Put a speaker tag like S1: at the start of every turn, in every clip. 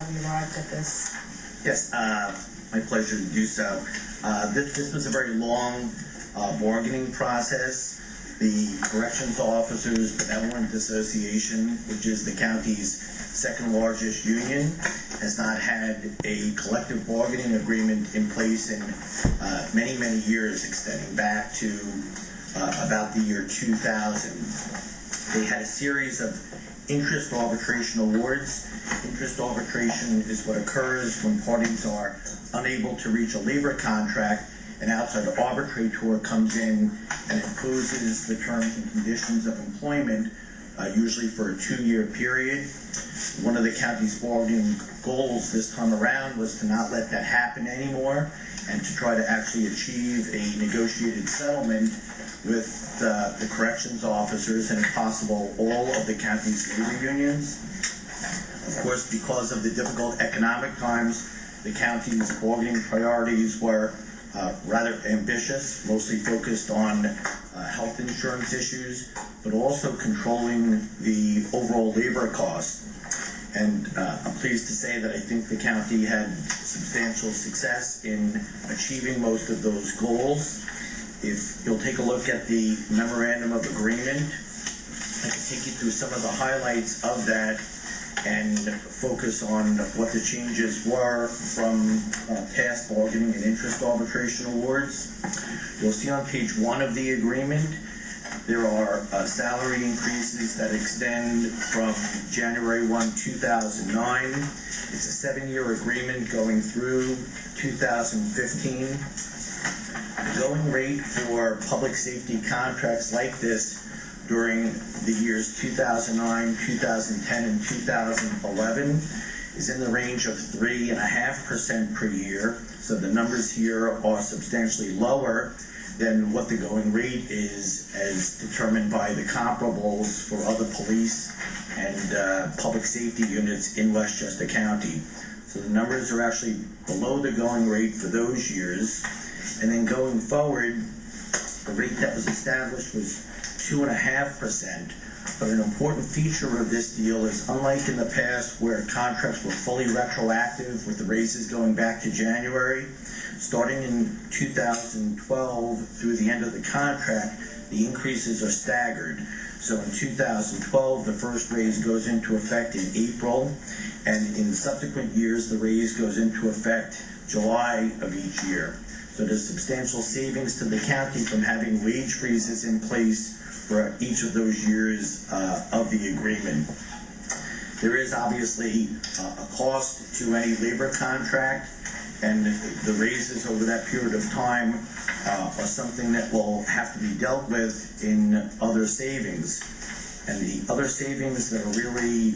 S1: We arrived at this.
S2: Yes, my pleasure to do so. This was a very long bargaining process. The Corrections Officers Benevolent Association, which is the county's second largest union, has not had a collective bargaining agreement in place in many, many years, extending back to about the year 2000. They had a series of interest arbitration awards. Interest arbitration is what occurs when parties are unable to reach a labor contract. An outside arbitrator comes in and imposes the terms and conditions of employment, usually for a 2-year period. One of the county's bargaining goals this time around was to not let that happen anymore and to try to actually achieve a negotiated settlement with the corrections officers and, if possible, all of the county's labor unions. Of course, because of the difficult economic times, the county's bargaining priorities were rather ambitious, mostly focused on health insurance issues, but also controlling the overall labor costs. And I'm pleased to say that I think the county had substantial success in achieving most of those goals. If you'll take a look at the memorandum of agreement, I can take you through some of the highlights of that and focus on what the changes were from past bargaining and interest arbitration awards. You'll see on page 1 of the agreement, there are salary increases that extend from January 1, 2009. It's a 7-year agreement going through 2015. The going rate for public safety contracts like this during the years 2009, 2010, and 2011 is in the range of 3.5% per year. So the numbers here are substantially lower than what the going rate is as determined by the comparables for other police and public safety units in Westchester County. So the numbers are actually below the going rate for those years. And then going forward, the rate that was established was 2.5%. But an important feature of this deal is, unlike in the past where contracts were fully retroactive with the raises going back to January, starting in 2012 through the end of the contract, the increases are staggered. So in 2012, the first raise goes into effect in April, and in subsequent years, the raise goes into effect July of each year. So there's substantial savings to the county from having wage freezes in place for each of those years of the agreement. There is obviously a cost to any labor contract, and the raises over that period of time are something that will have to be dealt with in other savings. And the other savings that are really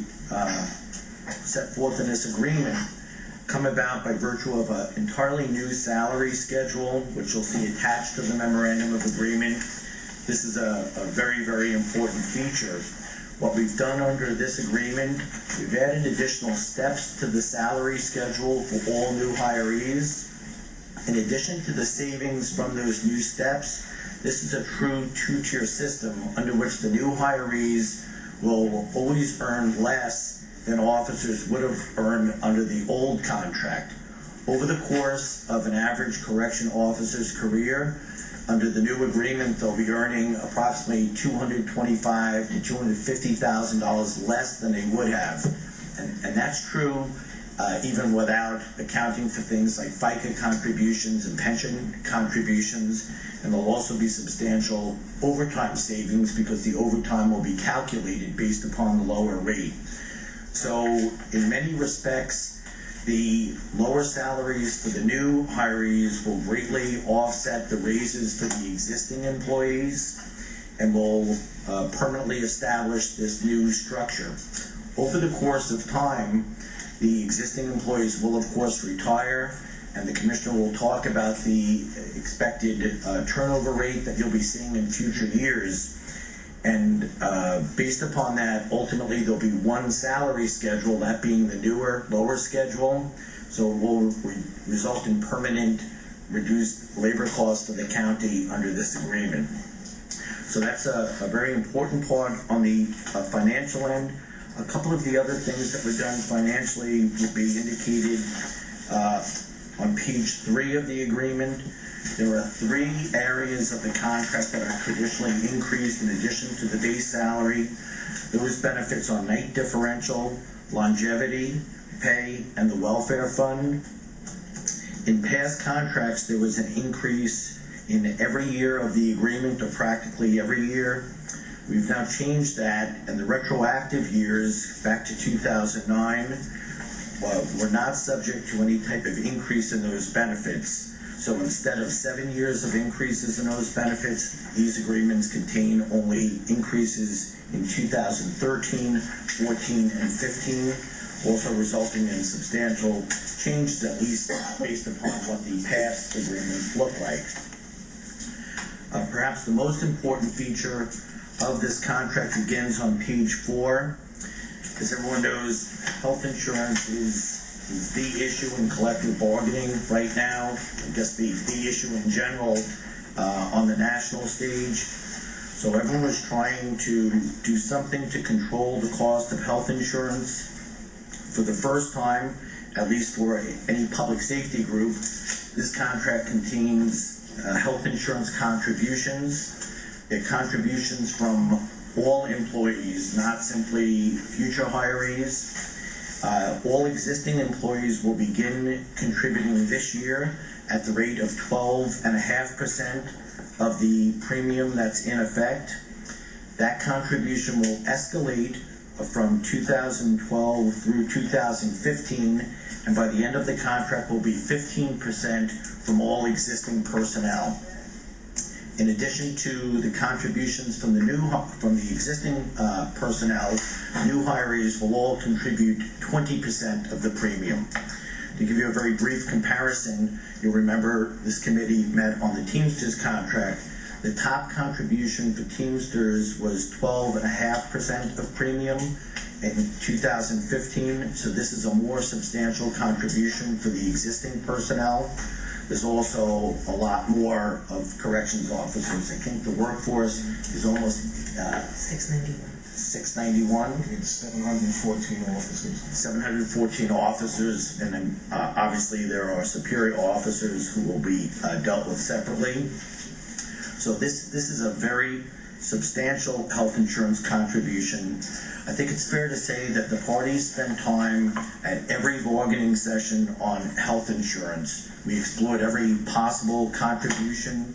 S2: set forth in this agreement come about by virtue of an entirely new salary schedule, which you'll see attached to the memorandum of agreement. This is a very, very important feature. What we've done under this agreement, we've added additional steps to the salary schedule for all new hirees. In addition to the savings from those new steps, this is a true 2-tier system under which the new hirees will always earn less than officers would have earned under the old contract. Over the course of an average correction officer's career, under the new agreement, they'll be earning approximately $225,000 to $250,000 less than they would have. And that's true even without accounting for things like FICA contributions and pension contributions. And there'll also be substantial overtime savings because the overtime will be calculated based upon the lower rate. So in many respects, the lower salaries for the new hirees will greatly offset the raises for the existing employees and will permanently establish this new structure. Over the course of time, the existing employees will, of course, retire, and the commissioner will talk about the expected turnover rate that you'll be seeing in future years. And based upon that, ultimately there'll be one salary schedule, that being the newer, lower schedule. So it will result in permanent reduced labor costs for the county under this agreement. So that's a very important part on the financial end. A couple of the other things that were done financially will be indicated on page 3 of the agreement. There are 3 areas of the contract that are traditionally increased in addition to the base salary. Those benefits are night differential, longevity, pay, and the welfare fund. In past contracts, there was an increase in every year of the agreement, or practically every year. We've now changed that, and the retroactive years back to 2009 were not subject to any type of increase in those benefits. So instead of 7 years of increases in those benefits, these agreements contain only increases in 2013, 14, and 15, also resulting in substantial changes, at least based upon what the past agreements look like. Perhaps the most important feature of this contract begins on page 4. As everyone knows, health insurance is the issue in collective bargaining right now. I guess the issue in general on the national stage. So everyone was trying to do something to control the cost of health insurance. For the first time, at least for any public safety group, this contract contains health insurance contributions. They're contributions from all employees, not simply future hirees. All existing employees will begin contributing this year at the rate of 12.5% of the premium that's in effect. That contribution will escalate from 2012 through 2015, and by the end of the contract will be 15% from all existing personnel. In addition to the contributions from the existing personnel, new hirees will all contribute 20% of the premium. To give you a very brief comparison, you'll remember this committee met on the Teamsters contract. The top contribution for Teamsters was 12.5% of premium in 2015, so this is a more substantial contribution for the existing personnel. There's also a lot more of corrections officers. I think the workforce is almost 691.
S1: It's 714 officers.
S2: 714 officers, and then obviously there are superior officers who will be dealt with separately. So this is a very substantial health insurance contribution. I think it's fair to say that the parties spent time at every bargaining session on health insurance. We explored every possible contribution.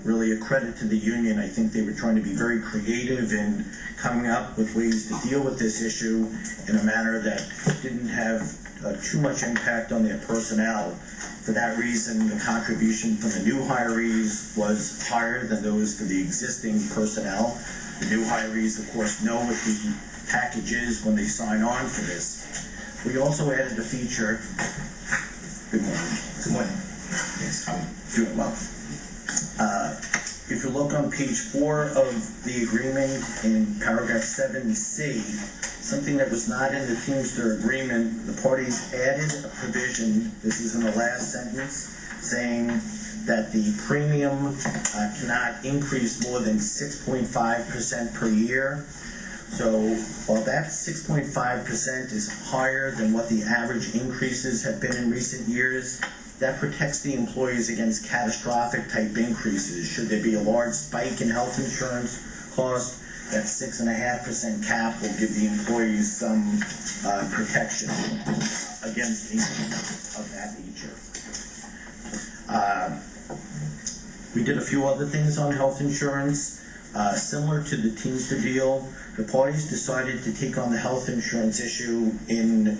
S2: Really a credit to the union. I think they were trying to be very creative in coming up with ways to deal with this issue in a manner that didn't have too much impact on their personnel. For that reason, the contribution from the new hirees was higher than those for the existing personnel. The new hirees, of course, know what the package is when they sign on for this. We also added a feature. Good morning.
S1: Good morning.
S2: Yes, I'm doing well. If you look on page 4 of the agreement in paragraph 7C, something that was not in the Teamster agreement, the parties added a provision, this is in the last sentence, saying that the premium cannot increase more than 6.5% per year. So while that 6.5% is higher than what the average increases have been in recent years, that protects the employees against catastrophic type increases. Should there be a large spike in health insurance cost, that 6.5% cap will give the employees some protection against increases of that nature. We did a few other things on health insurance. Similar to the Teamster deal, the parties decided to take on the health insurance issue in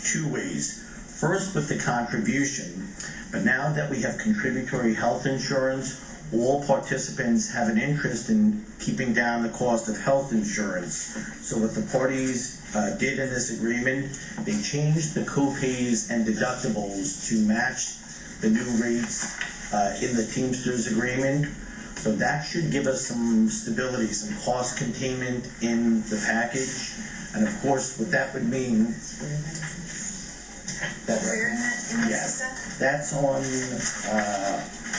S2: 2 ways. First, with the contribution, but now that we have contributory health insurance, all participants have an interest in keeping down the cost of health insurance. So what the parties did in this agreement, they changed the co-pays and deductibles to match the new rates in the Teamsters agreement. So that should give us some stability, some cost containment in the package. And of course, what that would mean, yes, that's on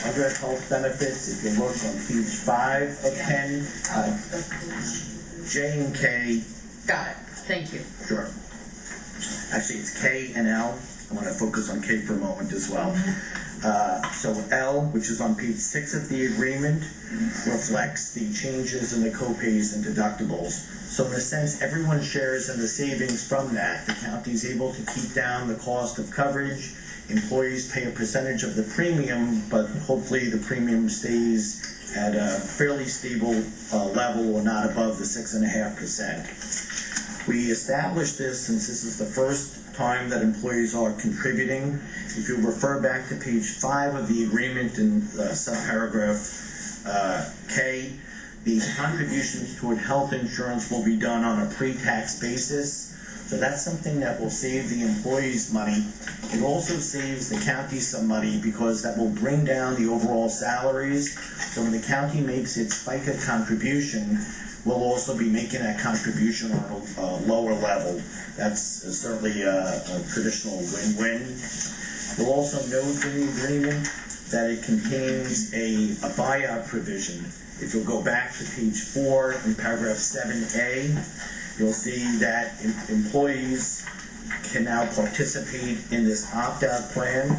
S2: under health benefits. If you look on page 5 of 10, J and K.
S3: Got it. Thank you.
S2: Sure. Actually, it's K and L. I want to focus on K for a moment as well. So L, which is on page 6 of the agreement, reflects the changes in the co-pays and deductibles. So in a sense, everyone shares in the savings from that. The county is able to keep down the cost of coverage. Employees pay a percentage of the premium, but hopefully the premium stays at a fairly stable level or not above the 6.5%. We established this since this is the first time that employees are contributing. If you refer back to page 5 of the agreement in subparagraph K, the contributions toward health insurance will be done on a pre-tax basis. So that's something that will save the employees money. It also saves the county some money because that will bring down the overall salaries. So when the county makes its FICA contribution, we'll also be making that contribution on a lower level. That's certainly a traditional win-win. You'll also note in the agreement that it contains a buyout provision. If you'll go back to page 4 in paragraph 7A, you'll see that employees can now participate in this opt-out plan,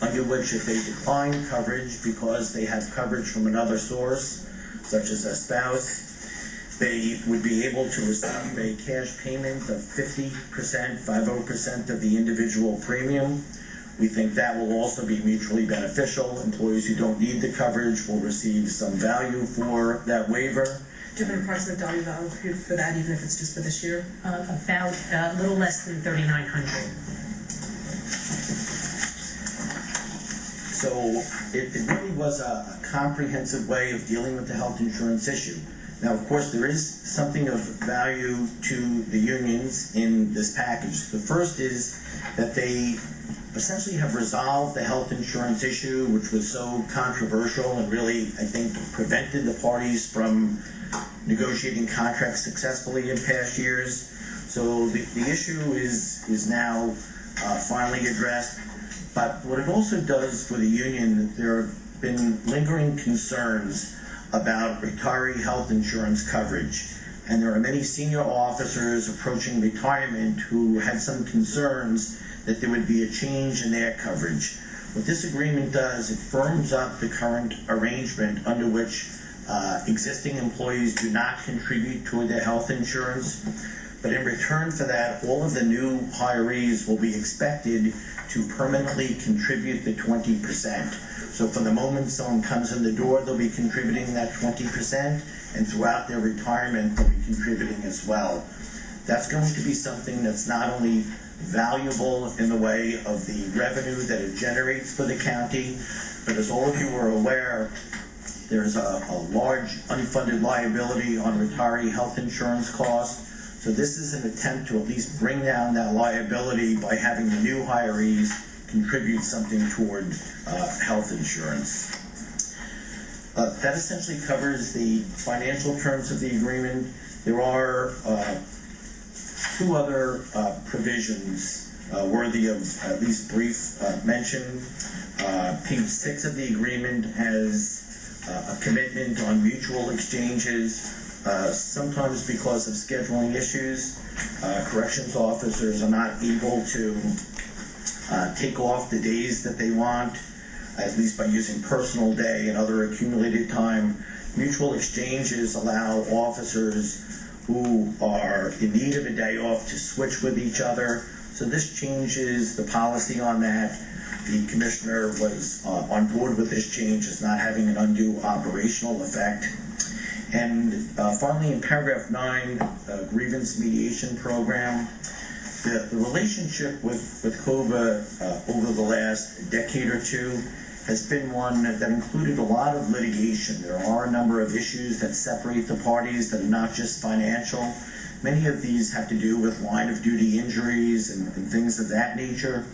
S2: under which if they decline coverage because they have coverage from another source, such as a spouse, they would be able to receive a cash payment of 50% of the individual premium. We think that will also be mutually beneficial. Employees who don't need the coverage will receive some value for that waiver.
S4: Do you have an approximate dollar value for that, even if it's just for this year?
S3: About a little less than $3,900.
S2: So it really was a comprehensive way of dealing with the health insurance issue. Now, of course, there is something of value to the unions in this package. The first is that they essentially have resolved the health insurance issue, which was so controversial and really, I think, prevented the parties from negotiating contracts successfully in past years. So the issue is now finally addressed. But what it also does for the union, there have been lingering concerns about retiree health insurance coverage. And there are many senior officers approaching retirement who had some concerns that there would be a change in their coverage. What this agreement does, it firms up the current arrangement under which existing employees do not contribute toward their health insurance. But in return for that, all of the new hirees will be expected to permanently contribute the 20%. So from the moment someone comes in the door, they'll be contributing that 20%, and throughout their retirement, they'll be contributing as well. That's going to be something that's not only valuable in the way of the revenue that it generates for the county, but as all of you are aware, there's a large unfunded liability on retiree health insurance costs. So this is an attempt to at least bring down that liability by having the new hirees contribute something toward health insurance. That essentially covers the financial terms of the agreement. There are two other provisions worthy of at least brief mention. Page 6 of the agreement has a commitment on mutual exchanges. Sometimes because of scheduling issues, corrections officers are not able to take off the days that they want, at least by using personal day and other accumulated time. Mutual exchanges allow officers who are in need of a day off to switch with each other. So this changes the policy on that. The commissioner was on board with this change as not having an undue operational effect. And finally, in paragraph 9, grievance mediation program, the relationship with Coba over the last decade or two has been one that included a lot of litigation. There are a number of issues that separate the parties that are not just financial. Many of these have to do with line of duty injuries and things of that nature.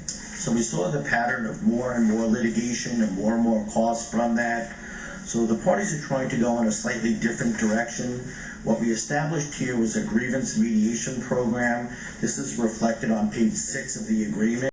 S2: So we saw the pattern of more and more litigation and more costs from that. So the parties are trying to go in a slightly different direction. What we established here was a grievance mediation program. This is reflected on page 6 of the agreement.